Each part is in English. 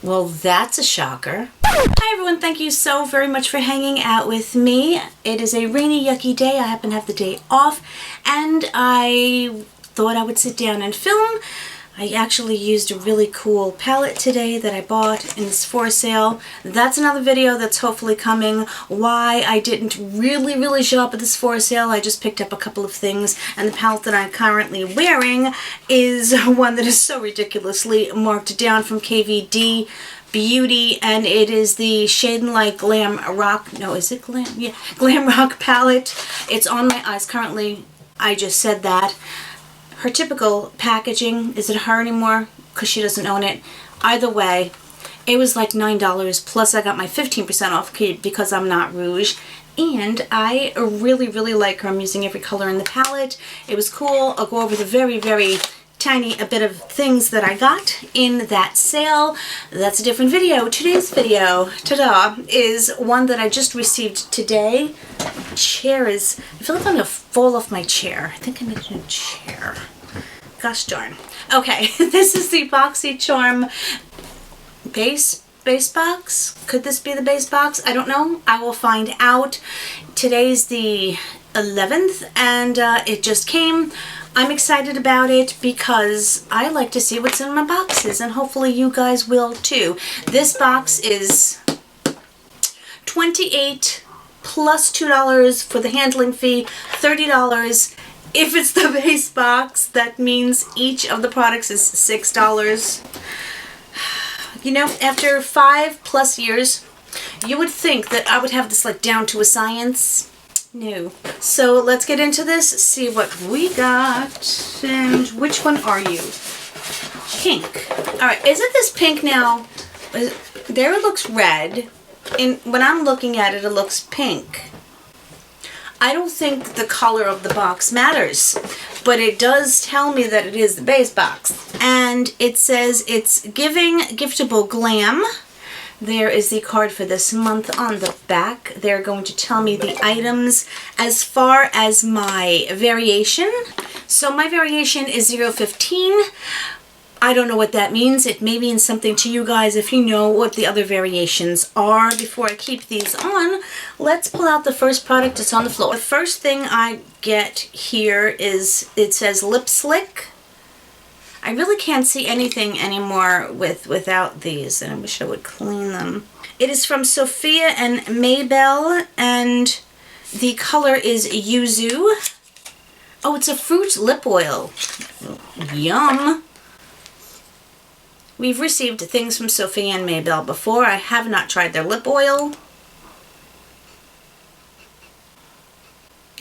Well, that's a shocker. Hi everyone, thank you so very much for hanging out with me. It is a rainy, yucky day. I happen to have the day off, and I thought I would sit down and film. I actually used a really cool palette today that I bought in this for sale. That's another video that's hopefully coming. Why I didn't really shop at this for sale. I just picked up a couple of things, and the palette that I'm currently wearing is one that is so ridiculously marked down from KVD Beauty, and it is the Shade and Light Glam Rock. No, is it Glam? Yeah, Glam Rock palette. It's on my eyes currently. I just said that. Her typical packaging. Is it her anymore? Because she doesn't own it. Either way, it was like $9, plus I got my 15% off because I'm not rouge. And I really like her. I'm using every color in the palette. It was cool. I'll go over the very tiny bit of things that I got in that sale. That's a different video. Today's video, ta-da, is one that I just received today. Chair is, I feel like I'm gonna fall off my chair. I think I need a new chair. Gosh darn. Okay, this is the Boxycharm Base Box. Could this be the Base Box? I don't know. I will find out. Today's the 11th, and it just came. I'm excited about it because I like to see what's in my boxes, and hopefully you guys will too. This box is $28 plus $2 for the handling fee, $30. If it's the base box, that means each of the products is $6. You know, after 5+ years, you would think that I would have this like down to a science. No. So let's get into this, see what we got. And which one are you? Pink. Alright, isn't this pink now? There it looks red. And when I'm looking at it, it looks pink. I don't think the color of the box matters, but it does tell me that it is the base box. And it says it's giving giftable glam. There is the card for this month on the back. They're going to tell me the items as far as my variation. So my variation is 015. I don't know what that means. It may mean something to you guys if you know what the other variations are. Before I keep these on, let's pull out the first product that's on the floor. The first thing I get here is, it says Lip Slick. I really can't see anything anymore without these, and I wish I would clean them. It is from Sophia and Maybell, and the color is Yuzu. Oh, it's a fruit lip oil. Yum. We've received things from Sophia and Maybell before. I have not tried their lip oil.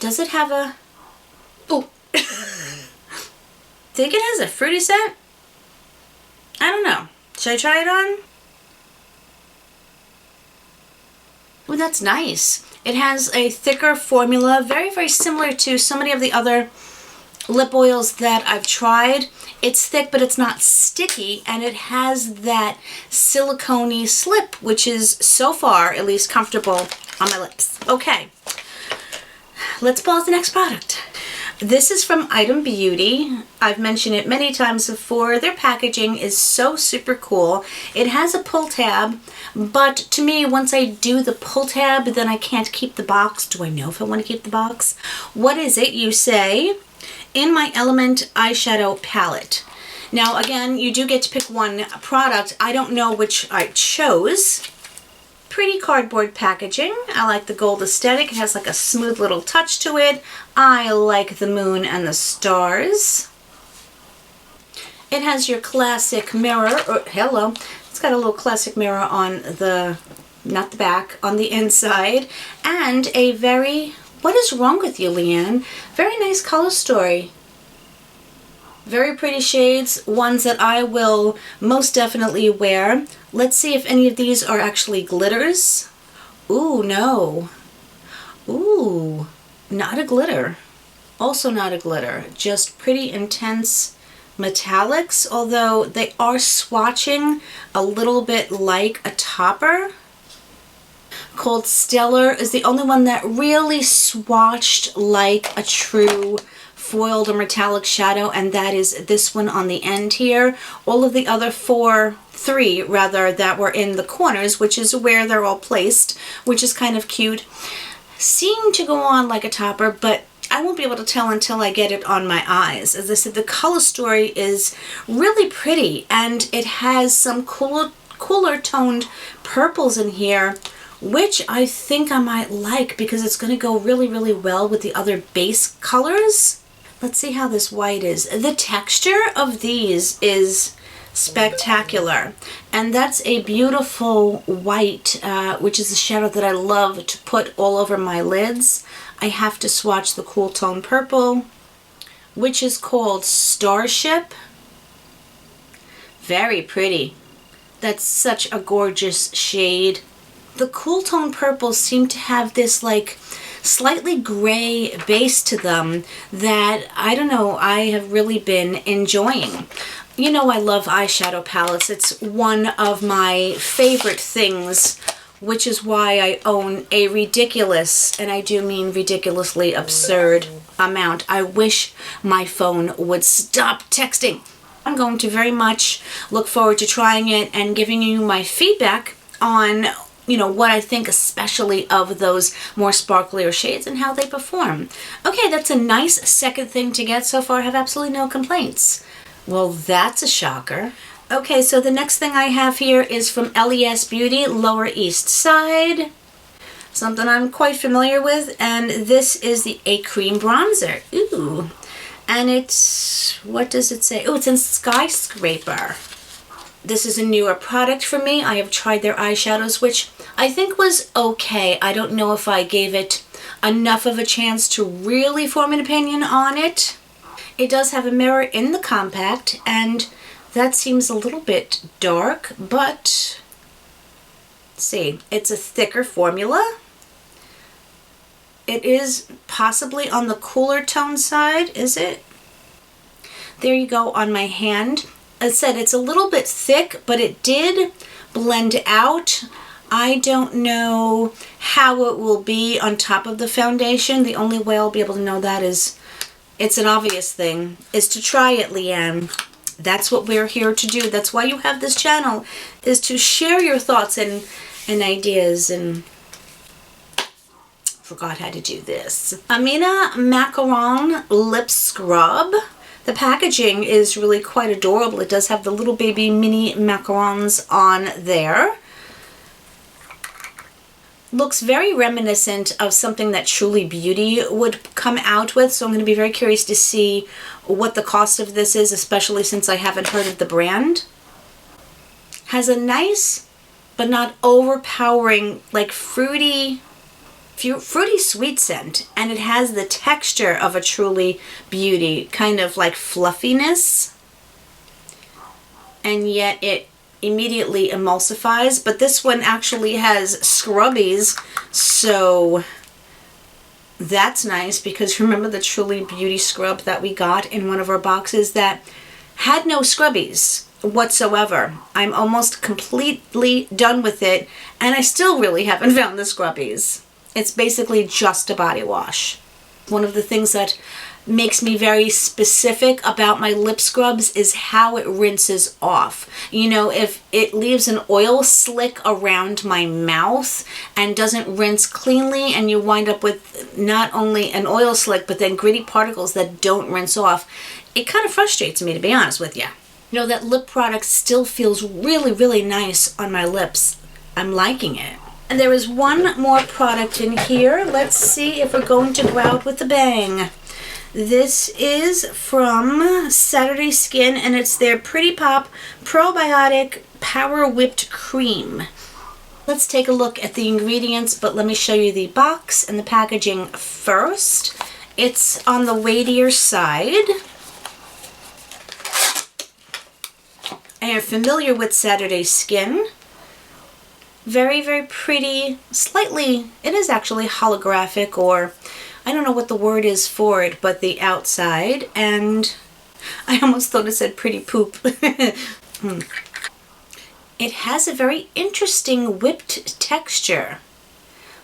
Does it have a... Oh. Think it has a fruity scent? I don't know. Should I try it on? Oh, that's nice. It has a thicker formula, very similar to so many of the other lip oils that I've tried. It's thick, but it's not sticky, and it has that silicone-y slip, which is so far at least comfortable on my lips. Okay, let's pull out the next product. This is from Item Beauty. I've mentioned it many times before. Their packaging is so super cool. It has a pull tab, but to me, once I do the pull tab, then I can't keep the box. Do I know if I want to keep the box? What is it? You say, in my Element eyeshadow palette. Now again, you do get to pick one product. I don't know which I chose. Pretty cardboard packaging. I like the gold aesthetic. It has like a smooth little touch to it. I like the moon and the stars. It has your classic mirror. Hello. It's got a little classic mirror on the, not the back, on the inside. And a very, what is wrong with you, Leann? Very nice color story. Very pretty shades, ones that I will most definitely wear. Let's see if any of these are actually glitters. Ooh, no. Ooh, not a glitter. Also not a glitter. Just pretty intense metallics, although they are swatching a little bit like a topper. Called Stellar is the only one that really swatched like a true foiled or metallic shadow, and that is this one on the end here. All of the other three rather, that were in the corners, which is where they're all placed, which is kind of cute, seem to go on like a topper, but I won't be able to tell until I get it on my eyes. As I said, the color story is really pretty, and it has some cooler toned purples in here, which I think I might like because it's going to go really, really well with the other base colors. Let's see how this white is. The texture of these is spectacular, and that's a beautiful white, which is a shadow that I love to put all over my lids. I have to swatch the cool tone purple, which is called Starship. Very pretty. That's such a gorgeous shade. The cool tone purples seem to have this like slightly gray base to them that, I don't know, I have really been enjoying. You know, I love eyeshadow palettes. It's one of my favorite things, which is why I own a ridiculous, and I do mean ridiculously absurd amount. I wish my phone would stop texting. I'm going to very much look forward to trying it and giving you my feedback on, you know, what I think especially of those more sparklier shades and how they perform. Okay, that's a nice second thing to get. So far I have absolutely no complaints. Well, that's a shocker. Okay, so the next thing I have here is from LES Beauty, Lower East Side. Something I'm quite familiar with, and this is the A Cream Bronzer. Ooh. And it's, what does it say? Oh, it's in Skyscraper. This is a newer product for me. I have tried their eyeshadows, which I think was okay. I don't know if I gave it enough of a chance to really form an opinion on it. It does have a mirror in the compact, and that seems a little bit dark, but let's see, it's a thicker formula. It is possibly on the cooler tone side, is it? There you go on my hand. As I said, it's a little bit thick, but it did blend out. I don't know how it will be on top of the foundation. The only way I'll be able to know that is, it's an obvious thing, is to try it, Leann. That's what we're here to do. That's why you have this channel, is to share your thoughts and ideas. And forgot how to do this. Amina Macaron Lip Scrub. The packaging is really quite adorable. It does have the little baby mini macarons on there. Looks very reminiscent of something that Truly Beauty would come out with, so I'm going to be very curious to see what the cost of this is, especially since I haven't heard of the brand. Has a nice but not overpowering, like fruity sweet scent, and it has the texture of a Truly Beauty, kind of like fluffiness, and yet it immediately emulsifies. But this one actually has scrubbies, so that's nice, because remember the Truly Beauty scrub that we got in one of our boxes that had no scrubbies whatsoever. I'm almost completely done with it, and I still really haven't found the scrubbies. It's basically just a body wash. One of the things that makes me very specific about my lip scrubs is how it rinses off. You know, if it leaves an oil slick around my mouth and doesn't rinse cleanly, and you wind up with not only an oil slick but then gritty particles that don't rinse off, it kind of frustrates me, to be honest with you. You know, that lip product still feels really, really nice on my lips. I'm liking it. And there is one more product in here. Let's see if we're going to go out with a bang. This is from Saturday Skin, and it's their Pretty Pop Probiotic Power Whipped Cream. Let's take a look at the ingredients, but let me show you the box and the packaging first. It's on the weightier side. I am familiar with Saturday Skin. Very, very pretty, slightly, it is actually holographic, or I don't know what the word is for it, but the outside, and I almost thought it said pretty poop. It has a very interesting whipped texture,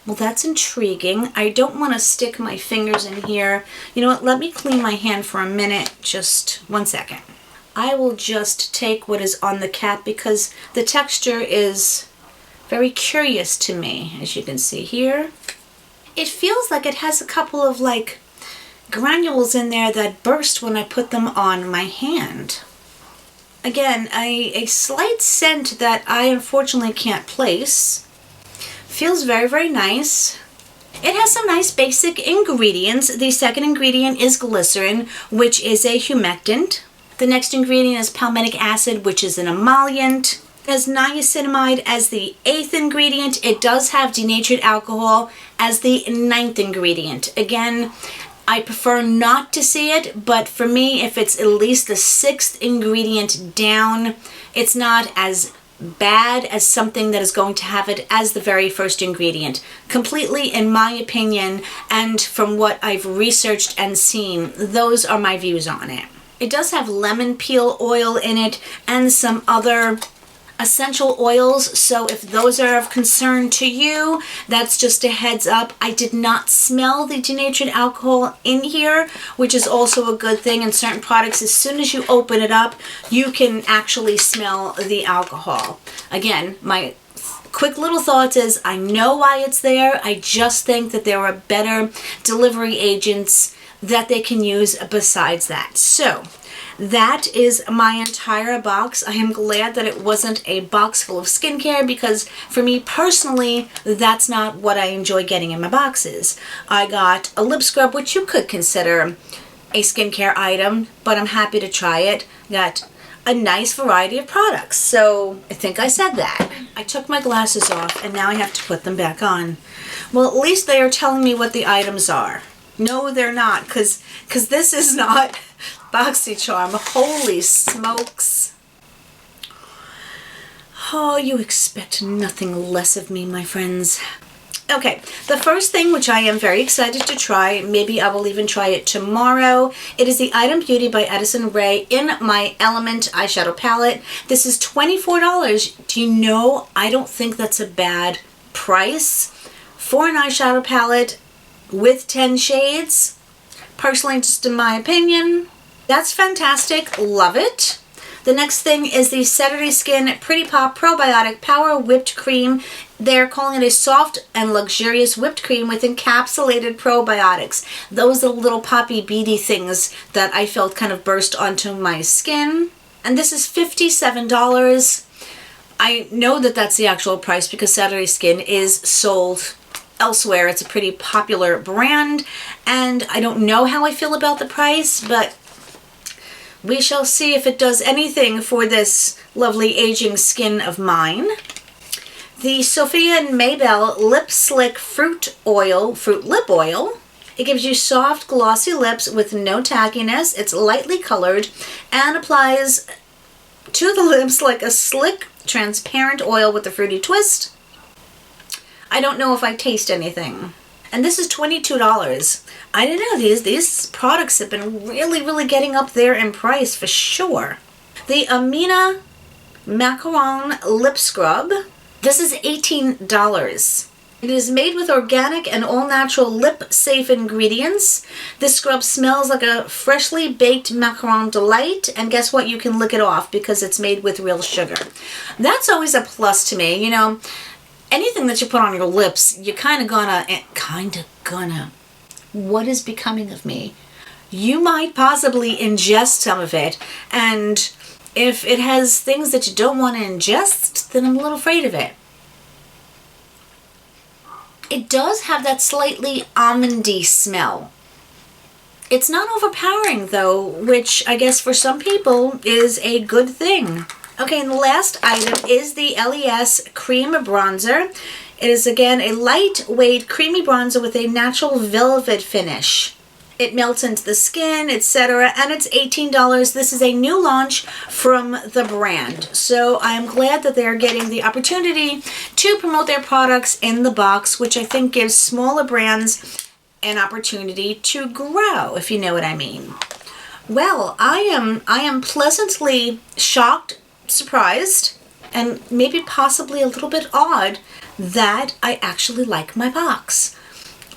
Well, that's intriguing. I don't want to stick my fingers in here. You know what? Let me clean my hand for a minute. Just 1 second. I will just take what is on the cap because the texture is very curious to me, as you can see here. It feels like it has a couple of like granules in there that burst when I put them on my hand. Again, a slight scent that I unfortunately can't place. Feels very, very nice. It has some nice basic ingredients. The second ingredient is glycerin, which is a humectant. The next ingredient is palmitic acid, which is an emollient. It has niacinamide as the 8th ingredient. It does have denatured alcohol as the 9th ingredient. Again, I prefer not to see it, but for me, if it's at least the 6th ingredient down, it's not as bad as something that is going to have it as the very first ingredient. Completely, in my opinion, and from what I've researched and seen, those are my views on it. It does have lemon peel oil in it and some other essential oils, so if those are of concern to you, that's just a heads up. I did not smell the denatured alcohol in here, which is also a good thing. In certain products, as soon as you open it up, you can actually smell the alcohol. Again, my quick little thoughts is I know why it's there. I just think that there are better delivery agents that they can use besides that. So that is my entire box. I am glad that it wasn't a box full of skincare because for me personally, that's not what I enjoy getting in my boxes. I got a lip scrub, which you could consider a skincare item, but I'm happy to try it. Got a nice variety of products. So I think I said that. I took my glasses off and now I have to put them back on. Well, at least they are telling me what the items are. No, they're not, because this is not Boxycharm. Holy smokes. Oh, you expect nothing less of me, my friends. Okay, the first thing, which I am very excited to try, maybe I will even try it tomorrow, it is the Item Beauty by Edison Ray in my Element eyeshadow palette. This is $24. Do you know, I don't think that's a bad price for an eyeshadow palette with 10 shades. Personally, just in my opinion, that's fantastic. Love it. The next thing is the Saturday Skin Pretty Pop Probiotic Power Whipped Cream. They're calling it a soft and luxurious whipped cream with encapsulated probiotics. Those are the little poppy beady things that I felt kind of burst onto my skin. And this is $57. I know that that's the actual price because Saturday Skin is sold elsewhere. It's a pretty popular brand, and I don't know how I feel about the price, but we shall see if it does anything for this lovely aging skin of mine. The Sophia and Maybell Lip Slick Fruit Lip Oil. It gives you soft, glossy lips with no tackiness. It's lightly colored and applies to the lips like a slick, transparent oil with a fruity twist. I don't know if I taste anything. And this is $22. I didn't know these products have been really getting up there in price for sure. The Amina Macaron Lip Scrub. This is $18. It is made with organic and all-natural lip-safe ingredients. This scrub smells like a freshly baked macaron delight. And guess what? You can lick it off because it's made with real sugar. That's always a plus to me. You know, anything that you put on your lips, you're kind of gonna, what is becoming of me? You might possibly ingest some of it, and if it has things that you don't want to ingest, then I'm a little afraid of it. It does have that slightly almondy smell. It's not overpowering though, which I guess for some people is a good thing. Okay, and the last item is the LES Cream Bronzer. It is, again, a lightweight creamy bronzer with a natural velvet finish. It melts into the skin, etc., and it's $18. This is a new launch from the brand. So I'm glad that they're getting the opportunity to promote their products in the box, which I think gives smaller brands an opportunity to grow, if you know what I mean. Well, I am pleasantly shocked, surprised, and maybe possibly a little bit odd that I actually like my box.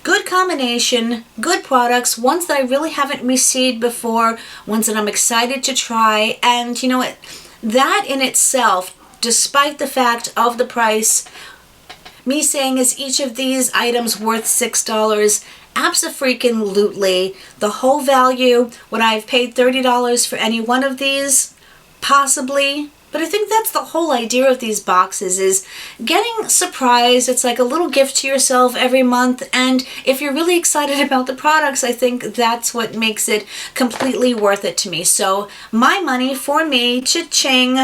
Good combination, good products, ones that I really haven't received before, ones that I'm excited to try, and you know what, that in itself, despite the fact of the price, me saying is each of these items worth $6, abso-freaking-lutely. The whole value, would I have paid $30 for any one of these? Possibly. But I think that's the whole idea of these boxes, is getting surprised. It's like a little gift to yourself every month, and if you're really excited about the products, I think that's what makes it completely worth it to me. So my money for me, cha-ching,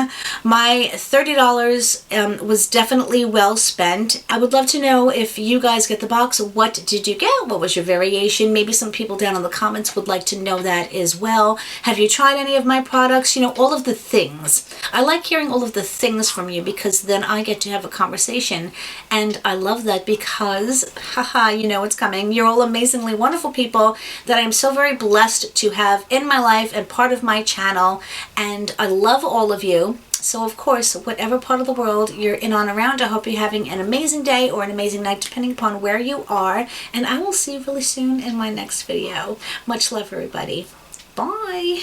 my $30 was definitely well spent. I would love to know if you guys get the box. What did you get? What was your variation? Maybe some people down in the comments would like to know that as well. Have you tried any of my products? You know, all of the things. I like hearing all of the things from you, because then I get to have a conversation, and I love that because, haha, you know it's coming. You're all amazingly wonderful people that I'm so very blessed to have in my life and part of my channel, and I love all of you. So of course, whatever part of the world you're in on around, I hope you're having an amazing day or an amazing night, depending upon where you are, and I will see you really soon in my next video. Much love, everybody. Bye.